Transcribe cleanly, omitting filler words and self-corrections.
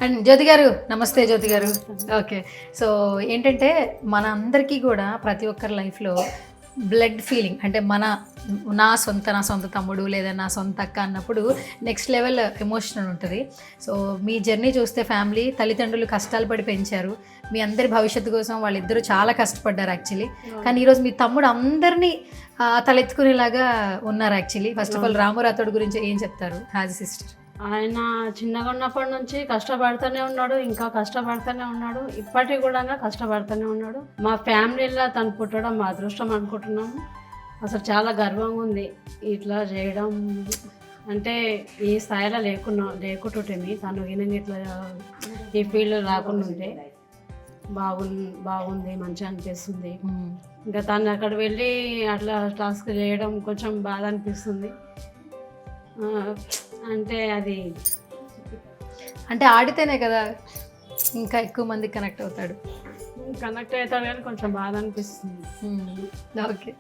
And జ్యోతి గారు, నమస్తే జ్యోతి గారు. ఓకే, సో ఏంటంటే మన అందరికీ కూడా ప్రతి ఒక్కరి లైఫ్లో బ్లడ్ ఫీలింగ్ అంటే నా సొంత తమ్ముడు లేదా నా సొంత అక్క అన్నప్పుడు నెక్స్ట్ లెవెల్ ఎమోషన్ ఉంటుంది. సో మీ జర్నీ చూస్తే ఫ్యామిలీ తల్లిదండ్రులు కష్టాలు పడి పెంచారు, మీ అందరి భవిష్యత్తు కోసం వాళ్ళిద్దరూ చాలా కష్టపడ్డారు యాక్చువల్లీ. కానీ ఈరోజు మీ తమ్ముడు అందరినీ తలెత్తుకునేలాగా ఉన్నారు యాక్చువల్లీ. ఫస్ట్ ఆఫ్ ఆల్ రాము రాథోడ్ గురించి ఏం చెప్తారు యాజ్ సిస్టర్? ఆయన చిన్నగా ఉన్నప్పటి నుంచి కష్టపడుతూనే ఉన్నాడు, ఇంకా కష్టపడుతూనే ఉన్నాడు, ఇప్పటికి కూడా కష్టపడుతూనే ఉన్నాడు. మా ఫ్యామిలీలో తను పుట్టడం మా అదృష్టం అనుకుంటున్నాము. అసలు చాలా గర్వంగా ఉంది ఇట్లా చేయడం. అంటే ఈ స్థాయిలో లేకుంటుంటేమి తను ఈయన ఇట్లా ఈ ఫీల్డ్ రాకుండా ఉంటే బాగుంది, మంచిగా అనిపిస్తుంది. ఇంకా తను అక్కడ వెళ్ళి అట్లా టాస్క్ చేయడం కొంచెం బాధ అనిపిస్తుంది. అంటే ఆడితేనే కదా ఇంకా ఎక్కువ మంది కనెక్ట్ అవుతాడు కానీ కొంచెం బాధ అనిపిస్తుంది. ఓకే.